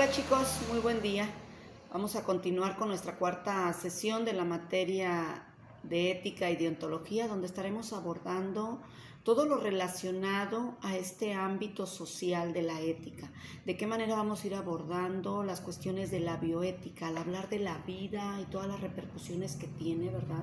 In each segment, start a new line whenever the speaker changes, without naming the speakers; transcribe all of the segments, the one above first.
Hola chicos, muy buen día. Vamos a continuar con nuestra cuarta sesión de la materia de ética y deontología, donde estaremos abordando todo lo relacionado a este ámbito social de la ética. De qué manera vamos a ir abordando las cuestiones de la bioética, al hablar de la vida y todas las repercusiones que tiene, ¿verdad?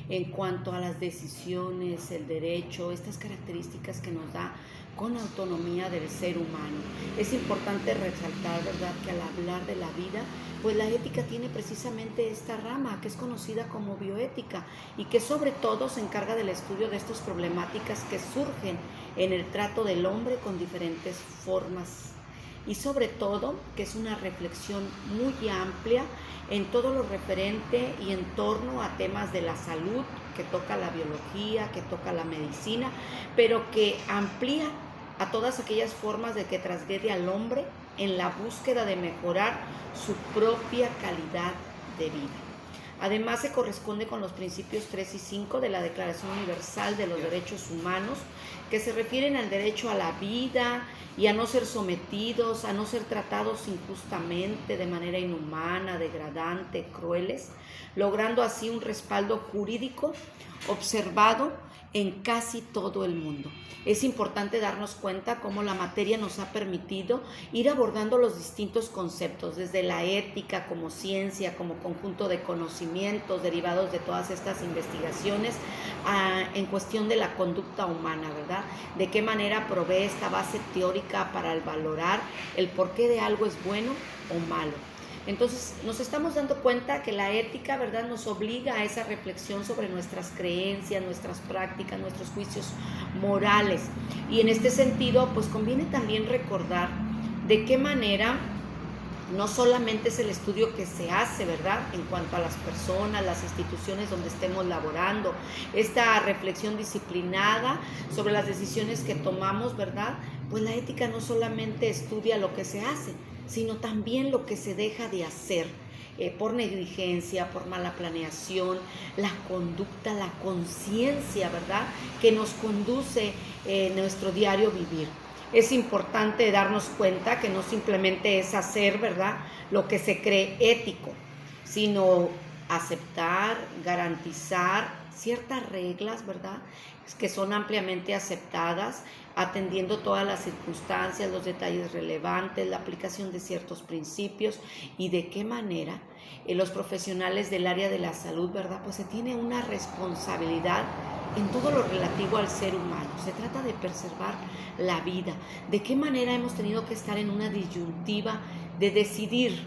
En cuanto a las decisiones, el derecho, estas características que nos da con autonomía del ser humano. Es importante resaltar, ¿verdad?, que al hablar de la vida, pues la ética tiene precisamente esta rama que es conocida como bioética y que sobre todo se encarga del estudio de estas problemáticas que surgen en el trato del hombre con diferentes formas y sobre todo que es una reflexión muy amplia en todo lo referente y en torno a temas de la salud, que toca la biología, que toca la medicina, pero que amplía a todas aquellas formas de que transgrede al hombre en la búsqueda de mejorar su propia calidad de vida. Además, se corresponde con los principios 3 y 5 de la Declaración Universal de los Derechos Humanos, que se refieren al derecho a la vida y a no ser sometidos, a no ser tratados injustamente, de manera inhumana, degradante, crueles, logrando así un respaldo jurídico observado en casi todo el mundo. Es importante darnos cuenta cómo la materia nos ha permitido ir abordando los distintos conceptos, desde la ética como ciencia, como conjunto de conocimientos derivados de todas estas investigaciones, en cuestión de la conducta humana, ¿verdad? De qué manera provee esta base teórica para valorar el porqué de algo es bueno o malo. Entonces nos estamos dando cuenta que la ética, ¿verdad?, nos obliga a esa reflexión sobre nuestras creencias, nuestras prácticas, nuestros juicios morales. Y en este sentido, pues conviene también recordar de qué manera no solamente es el estudio que se hace, ¿verdad?, en cuanto a las personas, las instituciones donde estemos laborando, esta reflexión disciplinada sobre las decisiones que tomamos, ¿verdad? Pues la ética no solamente estudia lo que se hace, sino también lo que se deja de hacer por negligencia, por mala planeación, la conducta, la conciencia, ¿verdad?, que nos conduce en nuestro diario vivir. Es importante darnos cuenta que no simplemente es hacer, ¿verdad?, lo que se cree ético, sino aceptar, garantizar ciertas reglas, ¿verdad?, que son ampliamente aceptadas, atendiendo todas las circunstancias, los detalles relevantes, la aplicación de ciertos principios y de qué manera los profesionales del área de la salud, ¿verdad?, pues se tiene una responsabilidad en todo lo relativo al ser humano. Se trata de preservar la vida. ¿De qué manera hemos tenido que estar en una disyuntiva de decidir,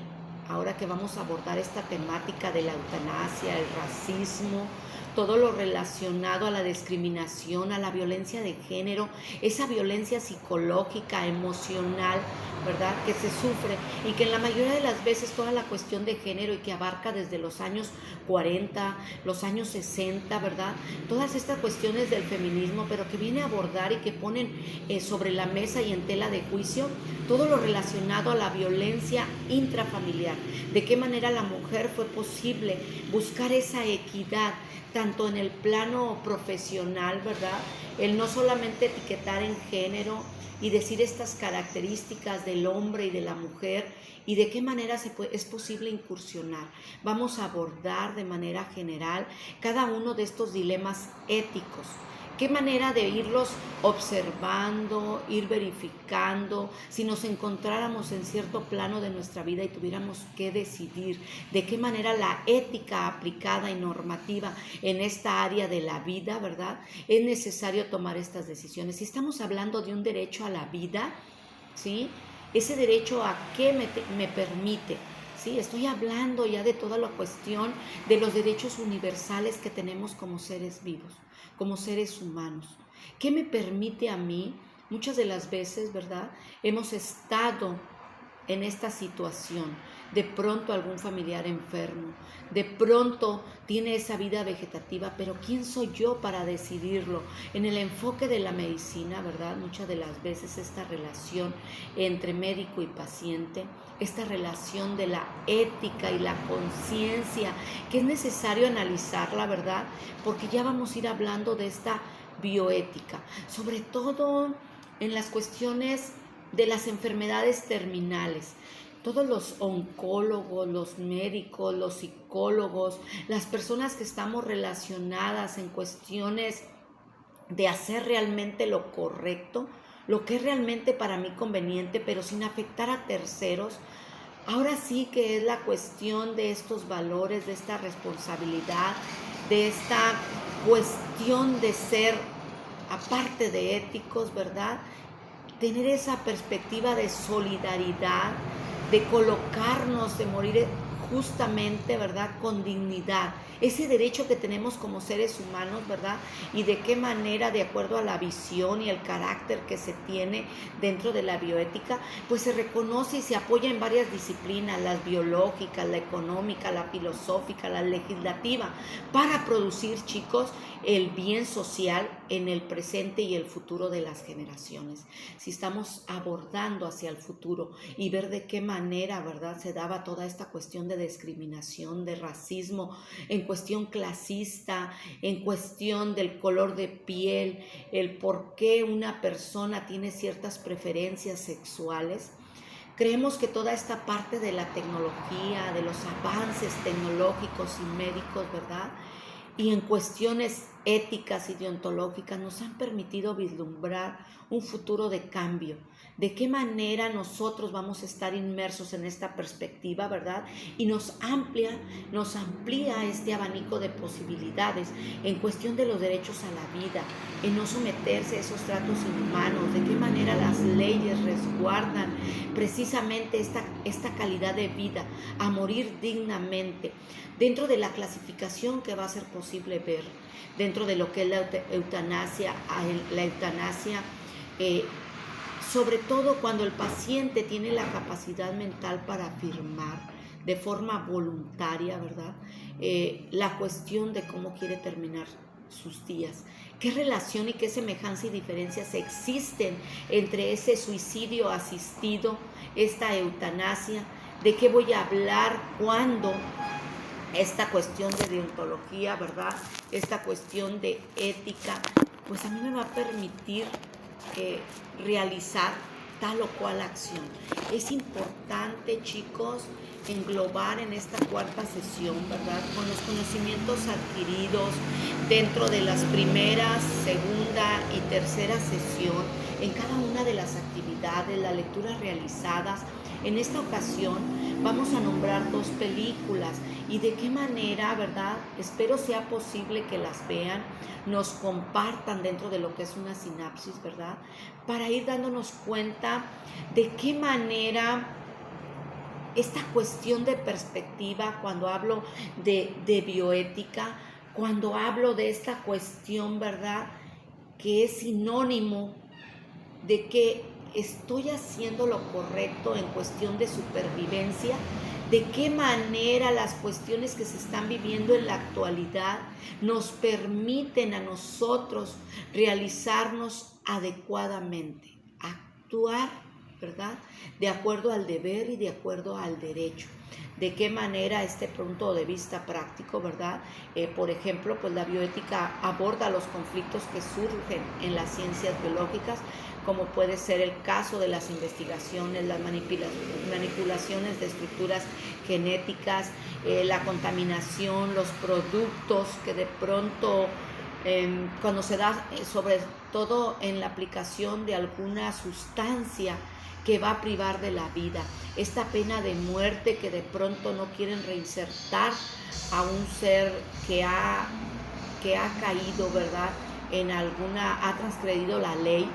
ahora que vamos a abordar esta temática de la eutanasia, el racismo, todo lo relacionado a la discriminación, a la violencia de género, esa violencia psicológica, emocional, ¿verdad?, que se sufre y que en la mayoría de las veces toda la cuestión de género y que abarca desde los años 40, los años 60, ¿verdad?, todas estas cuestiones del feminismo, pero que viene a abordar y que ponen sobre la mesa y en tela de juicio todo lo relacionado a la violencia intrafamiliar, de qué manera la mujer fue posible buscar esa equidad, tanto en el plano profesional, ¿verdad?, el no solamente etiquetar en género y decir estas características del hombre y de la mujer y de qué manera es posible incursionar. Vamos a abordar de manera general cada uno de estos dilemas éticos. Qué manera de irlos observando, ir verificando, si nos encontráramos en cierto plano de nuestra vida y tuviéramos que decidir de qué manera la ética aplicada y normativa en esta área de la vida, ¿verdad?, es necesario tomar estas decisiones. Si estamos hablando de un derecho a la vida, ¿sí?, ese derecho a qué me permite. Sí, estoy hablando ya de toda la cuestión de los derechos universales que tenemos como seres vivos, como seres humanos. ¿Qué me permite a mí? Muchas de las veces, ¿verdad?, hemos estado en esta situación. De pronto algún familiar enfermo, de pronto tiene esa vida vegetativa, pero ¿quién soy yo para decidirlo? En el enfoque de la medicina, ¿verdad?, muchas de las veces esta relación entre médico y paciente, esta relación de la ética y la conciencia, que es necesario analizarla, ¿verdad?, porque ya vamos a ir hablando de esta bioética, sobre todo en las cuestiones de las enfermedades terminales. todos los oncólogos, los médicos, los psicólogos, las personas que estamos relacionadas en cuestiones de hacer realmente lo correcto, lo que es realmente para mí conveniente, pero sin afectar a terceros. Ahora sí que es la cuestión de estos valores, de esta responsabilidad, de esta cuestión de ser, aparte de éticos, ¿verdad? Tener esa perspectiva de solidaridad, de colocarnos, de morir justamente, ¿verdad? Con dignidad. Ese derecho que tenemos como seres humanos, ¿verdad? Y de qué manera, de acuerdo a la visión y el carácter que se tiene dentro de la bioética, pues se reconoce y se apoya en varias disciplinas, las biológicas, la económica, la filosófica, la legislativa, para producir, chicos, el bien social en el presente y el futuro de las generaciones. Si estamos abordando hacia el futuro y ver de qué manera, ¿verdad?, se daba toda esta cuestión de discriminación, de racismo, en cuestión clasista, en cuestión del color de piel, el por qué una persona tiene ciertas preferencias sexuales. Creemos que toda esta parte de la tecnología, de los avances tecnológicos y médicos, ¿verdad?, y en cuestiones éticas y deontológicas nos han permitido vislumbrar un futuro de cambio. De qué manera nosotros vamos a estar inmersos en esta perspectiva, ¿verdad? Y nos amplía este abanico de posibilidades en cuestión de los derechos a la vida, en no someterse a esos tratos inhumanos, de qué manera las leyes resguardan precisamente esta calidad de vida, a morir dignamente, dentro de la clasificación que va a ser posible ver, dentro de lo que es la eutanasia, sobre todo cuando el paciente tiene la capacidad mental para afirmar de forma voluntaria, ¿verdad?, la cuestión de cómo quiere terminar sus días. ¿Qué relación y qué semejanza y diferencias existen entre ese suicidio asistido, esta eutanasia? ¿De qué voy a hablar cuando esta cuestión de deontología, ¿verdad?, esta cuestión de ética, pues a mí me va a permitir realizar tal o cual acción? Es importante, chicos, englobar en esta cuarta sesión, ¿verdad?, con los conocimientos adquiridos dentro de las primeras, segunda y tercera sesión, en cada una de las actividades, las lecturas realizadas. En esta ocasión vamos a nombrar 2 películas y de qué manera, ¿verdad?, espero sea posible que las vean, nos compartan dentro de lo que es una sinapsis, ¿verdad?, para ir dándonos cuenta de qué manera esta cuestión de perspectiva, cuando hablo de bioética, cuando hablo de esta cuestión, ¿verdad?, que es sinónimo de que estoy haciendo lo correcto en cuestión de supervivencia, de qué manera las cuestiones que se están viviendo en la actualidad nos permiten a nosotros realizarnos adecuadamente, actuar, ¿verdad?, de acuerdo al deber y de acuerdo al derecho. De qué manera este punto de vista práctico, ¿verdad? Por ejemplo, pues la bioética aborda los conflictos que surgen en las ciencias biológicas, como puede ser el caso de las investigaciones, las manipulaciones de estructuras genéticas, la contaminación, los productos que de pronto, cuando se da, sobre todo en la aplicación de alguna sustancia que va a privar de la vida, esta pena de muerte que de pronto no quieren reinsertar a un ser que ha caído, ¿verdad?, ha transgredido la ley,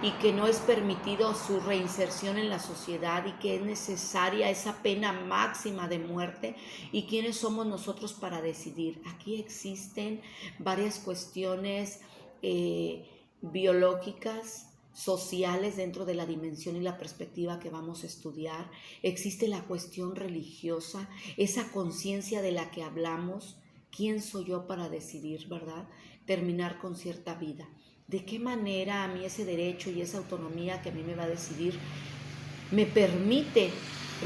y que no es permitido su reinserción en la sociedad, y que es necesaria esa pena máxima de muerte. ¿Y quiénes somos nosotros para decidir? Aquí existen varias cuestiones biológicas, sociales, dentro de la dimensión y la perspectiva que vamos a estudiar. Existe la cuestión religiosa, esa conciencia de la que hablamos. ¿Quién soy yo para decidir, verdad?, terminar con cierta vida? ¿De qué manera a mí ese derecho y esa autonomía que a mí me va a decidir me permite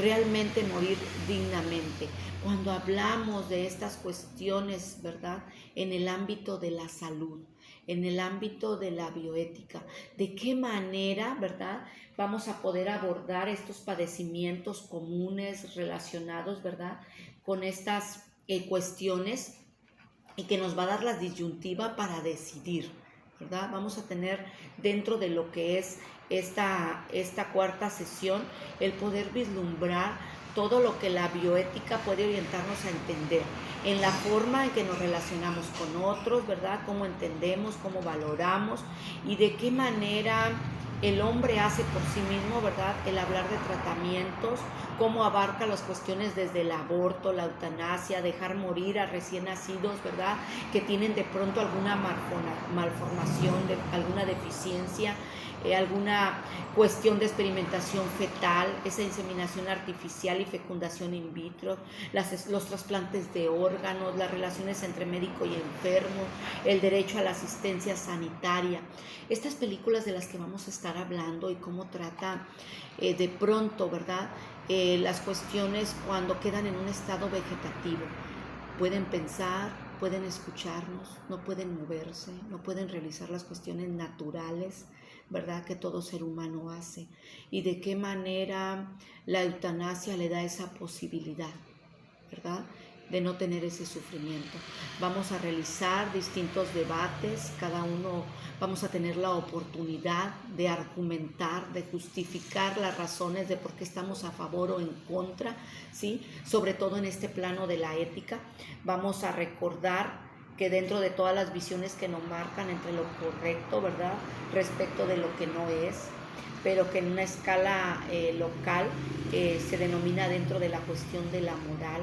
realmente morir dignamente? Cuando hablamos de estas cuestiones, ¿verdad?, en el ámbito de la salud, en el ámbito de la bioética. ¿De qué manera, verdad, vamos a poder abordar estos padecimientos comunes relacionados, verdad, con estas cuestiones, y que nos va a dar la disyuntiva para decidir, ¿verdad? Vamos a tener dentro de lo que es esta cuarta sesión el poder vislumbrar todo lo que la bioética puede orientarnos a entender, en la forma en que nos relacionamos con otros, ¿verdad? Cómo entendemos, cómo valoramos y de qué manera el hombre hace por sí mismo, ¿verdad? El hablar de tratamientos, cómo abarca las cuestiones desde el aborto, la eutanasia, dejar morir a recién nacidos, ¿verdad? Que tienen de pronto alguna malformación, alguna deficiencia, alguna cuestión de experimentación fetal, esa inseminación artificial y fecundación in vitro, los trasplantes de órganos, las relaciones entre médico y enfermo, el derecho a la asistencia sanitaria. Estas películas de las que vamos a estar hablando y cómo trata de pronto, ¿verdad? Las cuestiones cuando quedan en un estado vegetativo. Pueden pensar, pueden escucharnos, no pueden moverse, no pueden realizar las cuestiones naturales, ¿verdad?, que todo ser humano hace. Y de qué manera la eutanasia le da esa posibilidad, ¿verdad?, de no tener ese sufrimiento. Vamos a realizar distintos debates, cada uno vamos a tener la oportunidad de argumentar, de justificar las razones de por qué estamos a favor o en contra, ¿sí? Sobre todo en este plano de la ética. Vamos a recordar que dentro de todas las visiones que nos marcan entre lo correcto, ¿verdad?, respecto de lo que no es, pero que en una escala local se denomina dentro de la cuestión de la moral,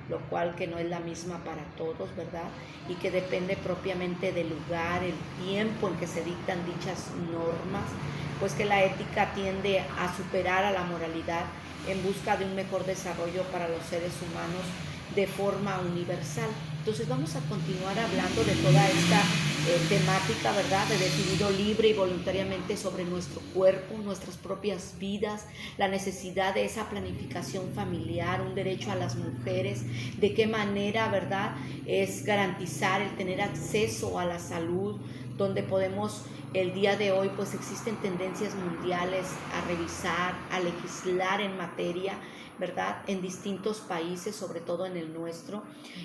lo cual que no es la misma para todos, ¿verdad? Y que depende propiamente del lugar, el tiempo en que se dictan dichas normas, pues que la ética tiende a superar a la moralidad en busca de un mejor desarrollo para los seres humanos de forma universal. Entonces vamos a continuar hablando de toda esta temática, ¿verdad?, de decidido libre y voluntariamente sobre nuestro cuerpo, nuestras propias vidas, la necesidad de esa planificación familiar, un derecho a las mujeres, de qué manera, ¿verdad?, es garantizar el tener acceso a la salud, donde podemos, el día de hoy, pues existen tendencias mundiales a revisar, a legislar en materia, ¿verdad?, en distintos países, sobre todo en el nuestro,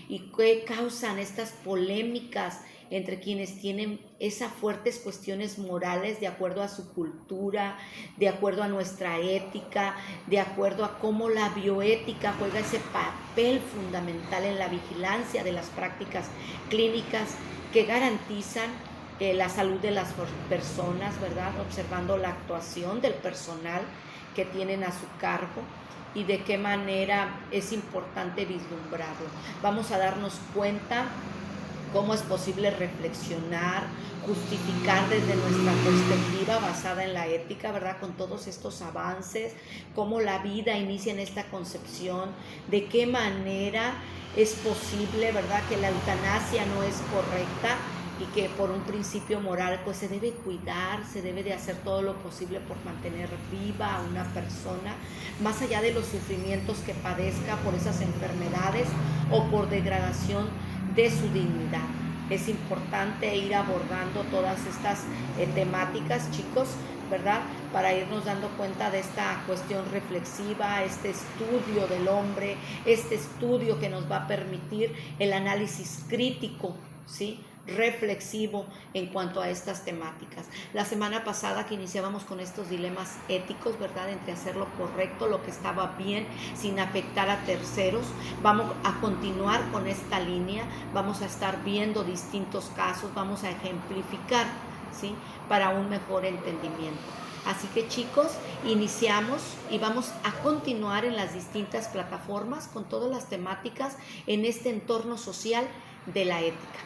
y que causan estas polémicas entre quienes tienen esas fuertes cuestiones morales de acuerdo a su cultura, de acuerdo a nuestra ética, de acuerdo a cómo la bioética juega ese papel fundamental en la vigilancia de las prácticas clínicas que garantizan la salud de las personas, ¿verdad?, observando la actuación del personal que tienen a su cargo y de qué manera es importante vislumbrarlo. Vamos a darnos cuenta cómo es posible reflexionar, justificar desde nuestra perspectiva basada en la ética, ¿verdad?, con todos estos avances, cómo la vida inicia en esta concepción, de qué manera es posible, ¿verdad?, que la eutanasia no es correcta y que por un principio moral pues se debe cuidar, se debe de hacer todo lo posible por mantener viva a una persona, más allá de los sufrimientos que padezca por esas enfermedades o por degradación de su dignidad. Es importante ir abordando todas estas temáticas, chicos, ¿verdad?, para irnos dando cuenta de esta cuestión reflexiva, este estudio del hombre, este estudio que nos va a permitir el análisis crítico, ¿sí?, reflexivo en cuanto a estas temáticas. La semana pasada que iniciábamos con estos dilemas éticos, ¿verdad?, entre hacer lo correcto, lo que estaba bien, sin afectar a terceros, vamos a continuar con esta línea, vamos a estar viendo distintos casos, vamos a ejemplificar, ¿sí?, para un mejor entendimiento. Así que, chicos, iniciamos y vamos a continuar en las distintas plataformas con todas las temáticas en este entorno social de la ética.